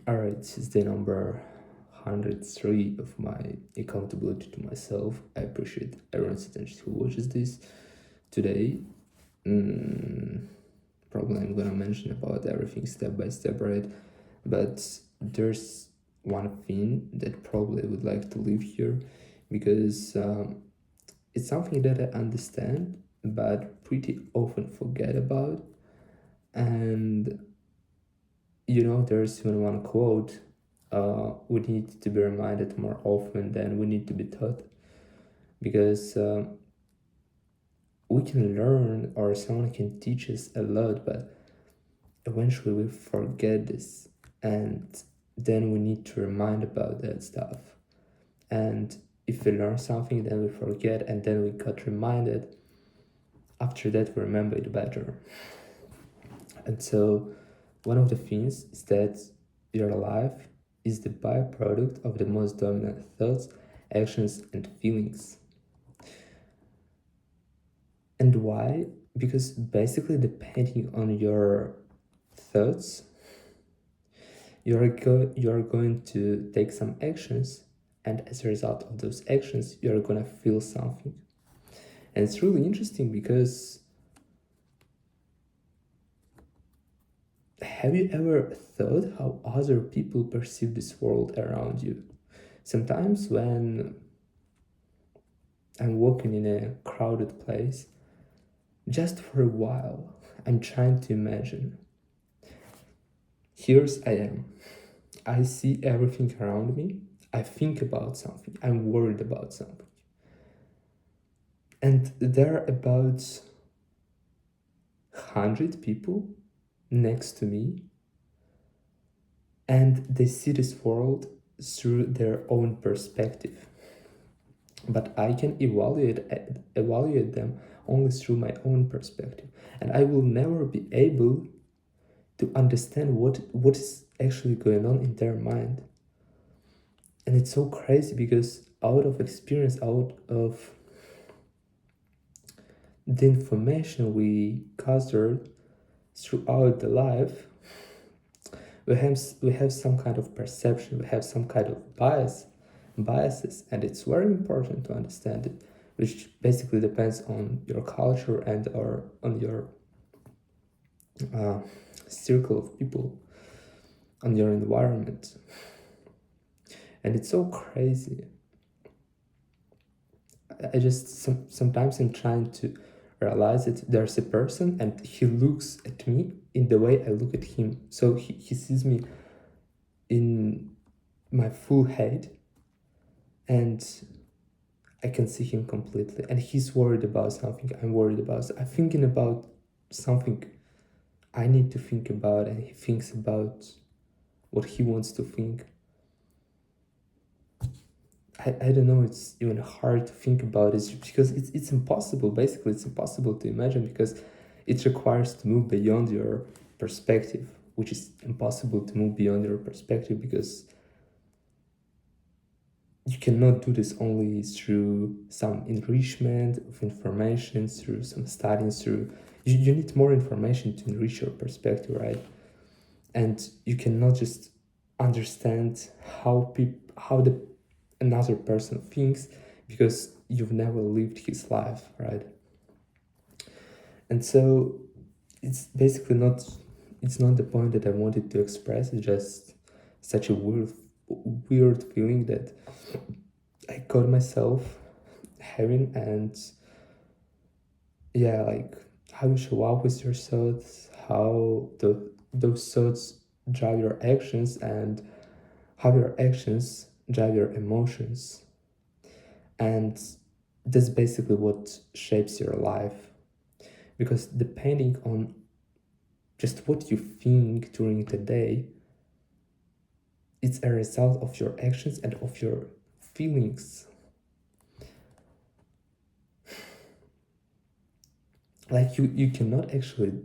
Alright, this is the number 103 of my accountability to myself. I appreciate everyone's attention who watches this. Today, mm, probably I'm gonna mention about everything step by step, right? But there's one thing that probably I would like to leave here because it's something that I understand but pretty often forget about. And there's even one quote, we need to be reminded more often than we need to be taught, because we can learn or someone can teach us a lot, but eventually we forget this, and then we need to remind about that stuff. And if we learn something, then we forget, and then we got reminded. After that, we remember it better. And so one of the things is that your life is the byproduct of the most dominant thoughts, actions, and feelings. And why? Because basically, depending on your thoughts, you're going to take some actions, and as a result of those actions, you're gonna feel something. And it's really interesting because have you ever thought how other people perceive this world around you? Sometimes when I'm walking in a crowded place, just for a while, I'm trying to imagine. Here's I am. I see everything around me. I think about something. I'm worried about something. And there are about 100 people next to me, and they see this world through their own perspective. But I can evaluate them only through my own perspective, and I will never be able to understand what is actually going on in their mind. And it's so crazy because out of experience, out of the information we gathered throughout the life, we have some kind of perception, we have some kind of biases, and it's very important to understand it, which basically depends on your culture and or on your circle of people, on your environment. And it's so crazy. I just sometimes I'm trying to realize that there's a person and he looks at me in the way I look at him. So he sees me in my full head, and I can see him completely. And he's worried about something I'm worried about. I'm thinking about something I need to think about, and he thinks about what he wants to think. I don't know, it's even hard to think about it because it's impossible. Basically, it's impossible to imagine because it requires to move beyond your perspective, which is impossible to move beyond your perspective because you cannot do this only through some enrichment of information, through some studying, through you need more information to enrich your perspective, right? And you cannot just understand how the another person thinks because you've never lived his life, right? And so it's not the point that I wanted to express. It's just such a weird feeling that I caught myself having. And yeah, like how you show up with your thoughts, how those thoughts drive your actions, and how your actions drive your emotions. And that's basically what shapes your life, because depending on just what you think during the day, it's a result of your actions and of your feelings. Like you cannot actually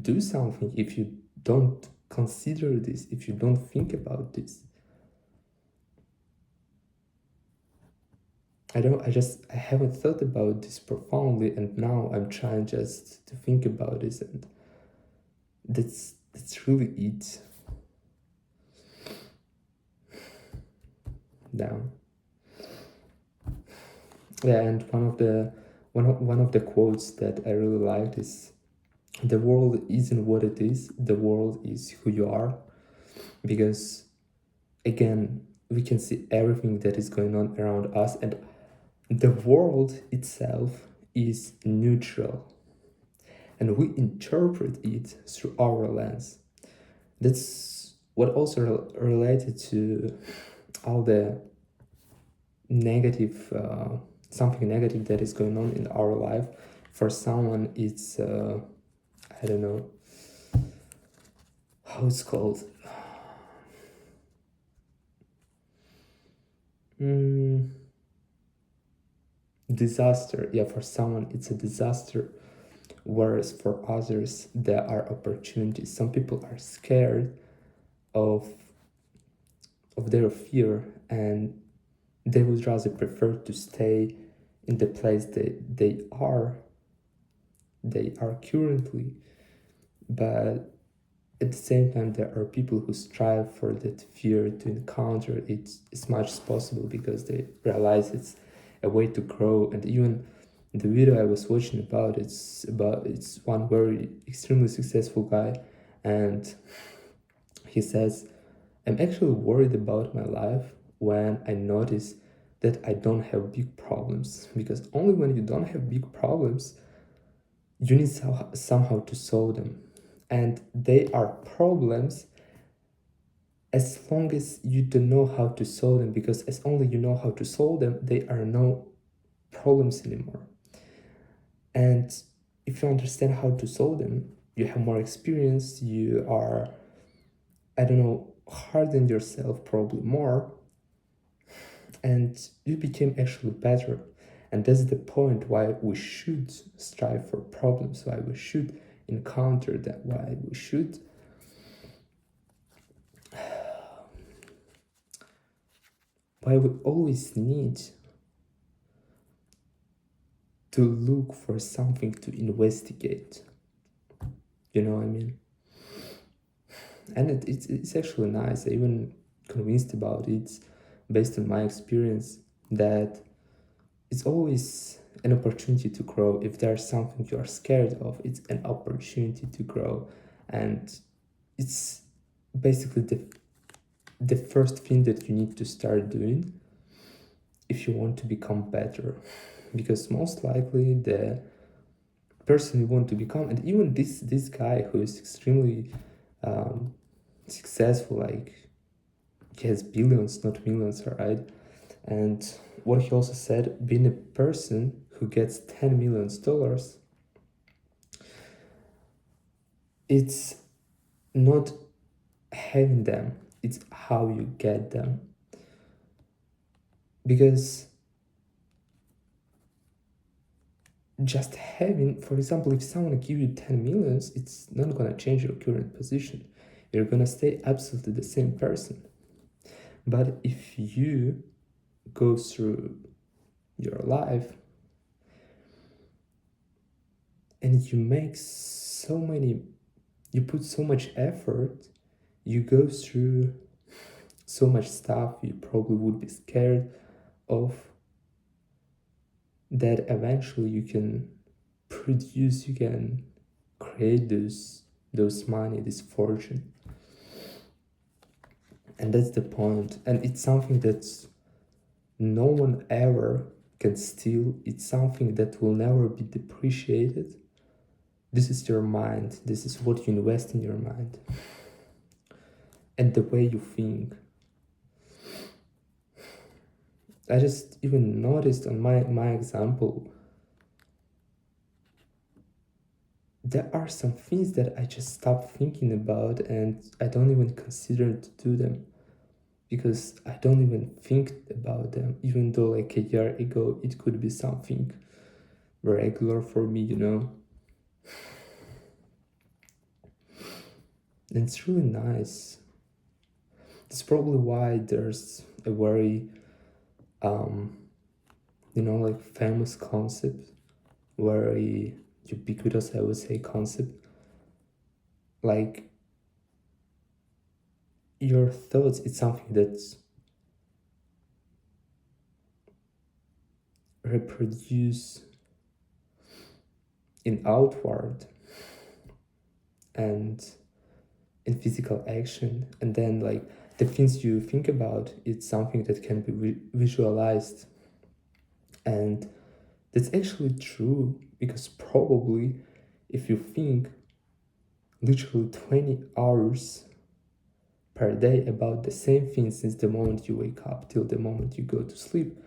do something if you don't consider this, if you don't think about this. I haven't thought about this profoundly, and now I'm trying just to think about this, and that's really it. down. Yeah, and one of the quotes that I really liked is, "The world isn't what it is. The world is who you are." Because again, we can see everything that is going on around us, and the world itself is neutral, and we interpret it through our lens. That's what also related to all the negative, something negative that is going on in our life. For someone, it's I don't know how it's called. Disaster. Yeah, for someone it's a disaster, whereas for others there are opportunities. Some people are scared of their fear, and they would rather prefer to stay in the place they are currently. But at the same time, there are people who strive for that fear, to encounter it as much as possible, because they realize it's a way to grow. And even the video I was watching it's one very extremely successful guy, and he says, "I'm actually worried about my life when I notice that I don't have big problems, because only when you don't have big problems, you need somehow to solve them. And they are problems as long as you don't know how to solve them, because as only you know how to solve them, they are no problems anymore. And if you understand how to solve them, you have more experience, you are, I don't know, harden yourself probably more, and you became actually better." And that's the point why we should strive for problems, why we should encounter that, why we should why we always need to look for something to investigate. You know what I mean? And it's actually nice. I even convinced about it based on my experience, that it's always an opportunity to grow. If there's something you are scared of, it's an opportunity to grow. And it's basically the first thing that you need to start doing if you want to become better. Because most likely the person you want to become, and even this guy who is extremely successful, like he has billions, not millions, right? And what he also said, being a person who gets $10 million, it's not having them, it's how you get them. Because just having, for example, if someone give you 10 millions, it's not gonna change your current position. You're gonna stay absolutely the same person. But if you go through your life and you put so much effort, you go through so much stuff you probably would be scared of, that eventually you can create those money, this fortune. And that's the point. And it's something that no one ever can steal. It's something that will never be depreciated. This is your mind. This is what you invest in your mind. And the way you think. I just even noticed on my example, there are some things that I just stopped thinking about, and I don't even consider to do them, because I don't even think about them, even though like a year ago it could be something regular for me, you know. And it's really nice. It's probably why there's a very like famous concept, very ubiquitous, I would say, concept, like your thoughts, it's something that's reproduce in outward and in physical action, and then like the things you think about, it's something that can be visualized. And that's actually true, because probably if you think literally 20 hours per day about the same thing since the moment you wake up till the moment you go to sleep,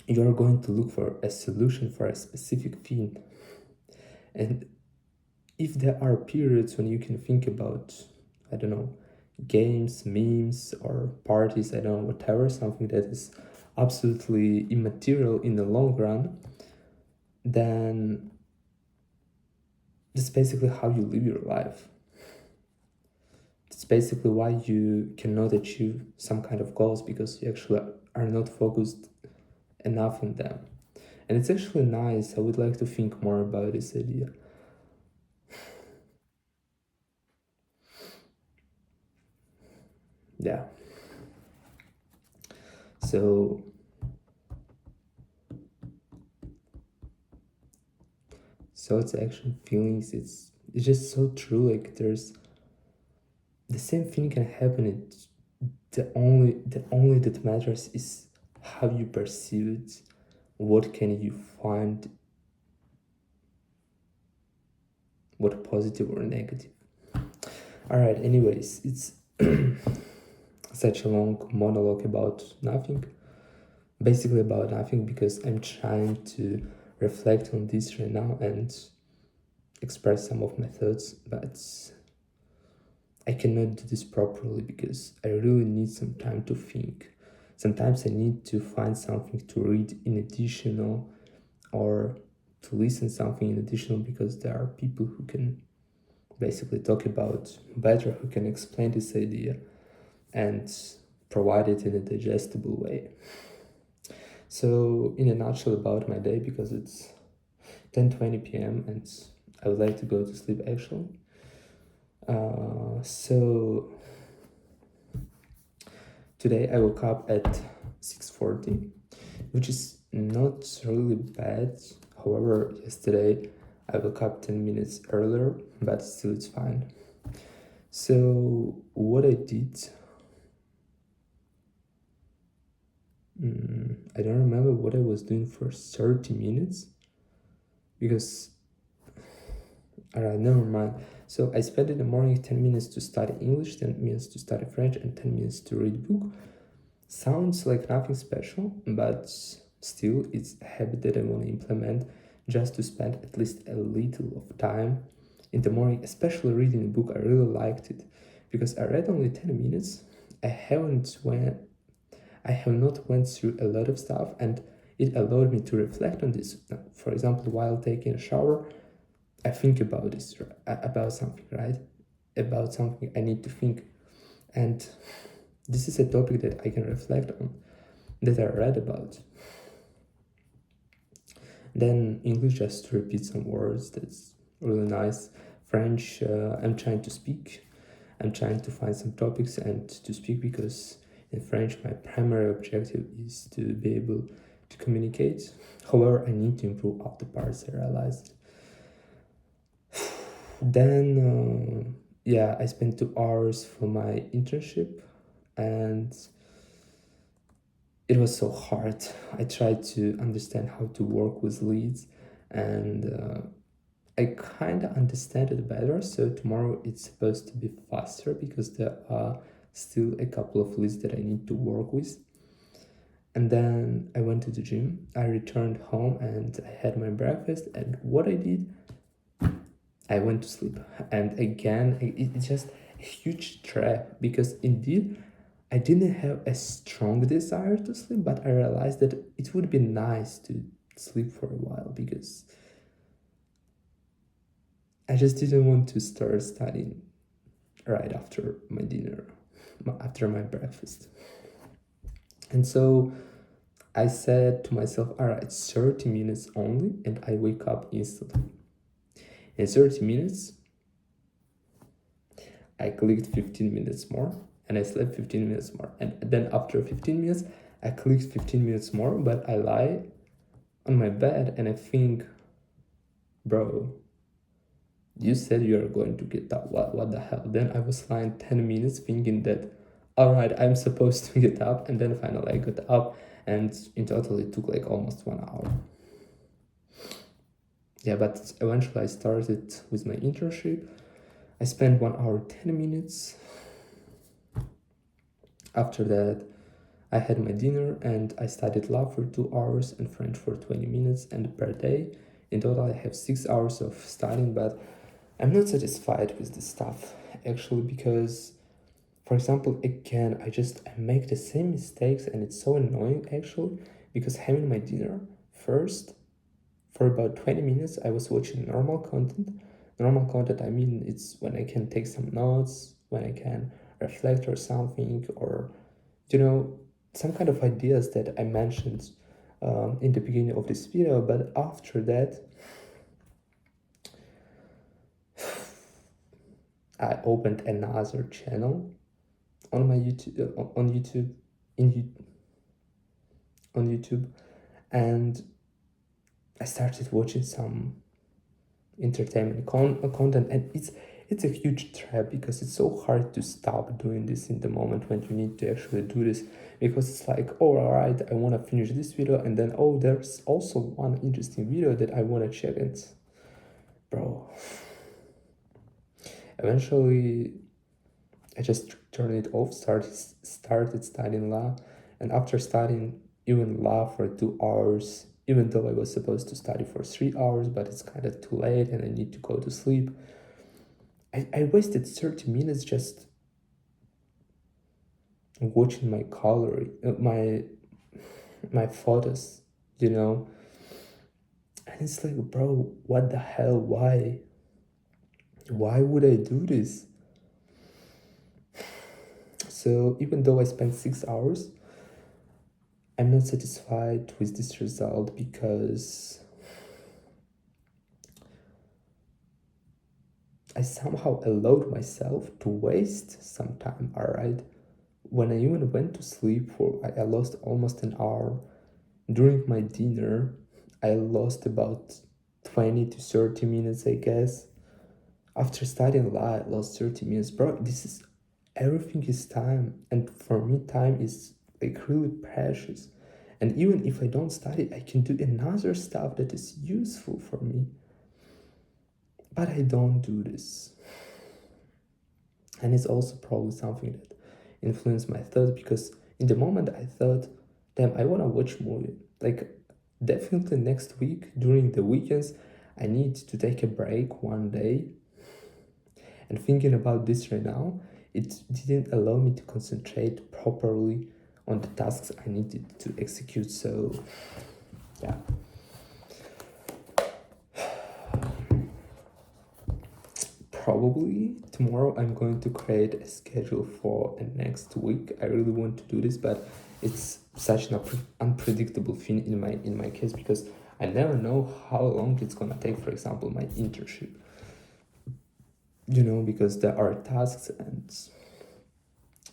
you're going to look for a solution for a specific thing. And if there are periods when you can think about, I don't know, games, memes, or parties, I don't know, whatever, something that is absolutely immaterial in the long run, then that's basically how you live your life. It's basically why you cannot achieve some kind of goals, because you actually are not focused enough on them. And it's actually nice. I would like to think more about this idea. Yeah. So thoughts, action, feelings, it's just so true. Like there's the same thing can happen. It's the only that matters is how you perceive it. What can you find, what positive or negative. All right, anyways, it's such a long monologue about nothing, basically about nothing, because I'm trying to reflect on this right now and express some of my thoughts, but I cannot do this properly because I really need some time to think. Sometimes I need to find something to read in additional, or to listen something in additional, because there are people who can basically talk about better, who can explain this idea and provide it in a digestible way. So in a nutshell about my day, because it's 10:20 p.m. and I would like to go to sleep actually. So today I woke up at 6:40, which is not really bad. However, yesterday I woke up 10 minutes earlier, but still it's fine. So what I did, I don't remember what I was doing for 30 minutes, because, alright, never mind. So I spent in the morning 10 minutes to study English, 10 minutes to study French, and 10 minutes to read book. Sounds like nothing special, but still it's a habit that I want to implement, just to spend at least a little of time in the morning, especially reading a book. I really liked it because I read only 10 minutes. I have not went through a lot of stuff, and it allowed me to reflect on this. For example, while taking a shower, I think about this, about something, right? About something I need to think. And this is a topic that I can reflect on, that I read about. Then English, just to repeat some words, that's really nice. French, I'm trying to speak. I'm trying to find some topics and to speak, because in French my primary objective is to be able to communicate. However, I need to improve other parts, I realized. Then I spent 2 hours for my internship, and it was so hard. I tried to understand how to work with leads, and I kind of understand it better. So tomorrow it's supposed to be faster, because there are still a couple of leads that I need to work with. And then I went to the gym. I returned home and I had my breakfast. And what I did, I went to sleep. And again, it's just a huge trap, because indeed I didn't have a strong desire to sleep, but I realized that it would be nice to sleep for a while, because I just didn't want to start studying right after my dinner, after my breakfast. And so I said to myself, all right, 30 minutes only, and I wake up instantly. In 30 minutes, I clicked 15 minutes more, and I slept 15 minutes more. And then after 15 minutes, I clicked 15 minutes more, but I lie on my bed and I think, bro, you said you are going to get up. What the hell? Then I was lying 10 minutes thinking that, all right, I'm supposed to get up. And then finally I got up, and in total it took like almost 1 hour. Yeah, but eventually I started with my internship. I spent 1 hour 10 minutes. After that, I had my dinner and I studied law for 2 hours and French for 20 minutes and per day. In total, I have 6 hours of studying, but I'm not satisfied with this stuff actually, because, for example, again, I make the same mistakes and it's so annoying actually, because having my dinner first, for about 20 minutes, I was watching normal content. Normal content, I mean, it's when I can take some notes, when I can reflect or something, or, some kind of ideas that I mentioned in the beginning of this video. But after that, I opened another channel on my YouTube, on YouTube, and I started watching some entertainment content, and it's a huge trap, because it's so hard to stop doing this in the moment when you need to actually do this, because it's like, oh, all right, I want to finish this video, and then, oh, there's also one interesting video that I want to check, and bro, eventually I just turned it off, started studying law, and after studying even law for 2 hours, even though I was supposed to study for 3 hours, but it's kind of too late and I need to go to sleep, I wasted 30 minutes just watching my photos, and it's like, bro, what the hell? Why would I do this? So even though I spent 6 hours, I'm not satisfied with this result, because I somehow allowed myself to waste some time, alright? When I even went to sleep, I lost almost an hour. During my dinner, I lost about 20 to 30 minutes, I guess. After studying law, I lost 30 minutes. Bro, everything is time. And for me, time is like really precious. And even if I don't study, I can do another stuff that is useful for me. But I don't do this. And it's also probably something that influenced my thoughts, because in the moment I thought, damn, I want to watch movie. Like, definitely next week, during the weekends, I need to take a break one day. And thinking about this right now, it didn't allow me to concentrate properly on the tasks I needed to execute. So, yeah. Probably tomorrow I'm going to create a schedule for next week. I really want to do this, but it's such an unpredictable thing in my case, because I never know how long it's gonna take. For example, my internship, because there are tasks, and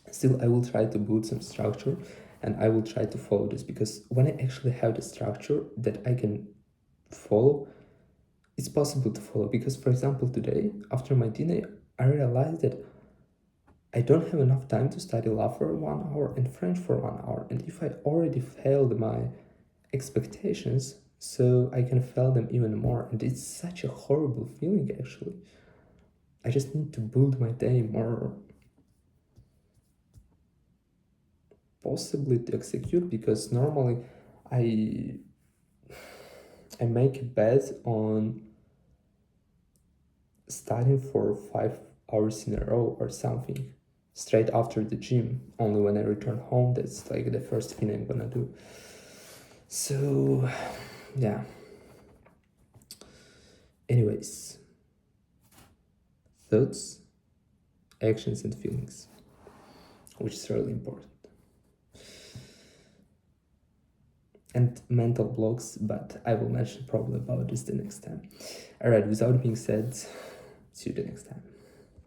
still I will try to build some structure, and I will try to follow this, because when I actually have the structure that I can follow, it's possible to follow. Because, for example, today, after my dinner, I realized that I don't have enough time to study law for 1 hour and French for 1 hour. And if I already failed my expectations, so I can fail them even more. And it's such a horrible feeling, actually. I just need to build my day more possibly to execute, because normally I make a bet on studying for 5 hours in a row or something, straight after the gym. Only when I return home, that's like the first thing I'm gonna do. So, yeah. Anyways, thoughts, actions, and feelings, which is really important. And mental blocks, but I will mention probably about this the next time. Alright, without being said, see you the next time.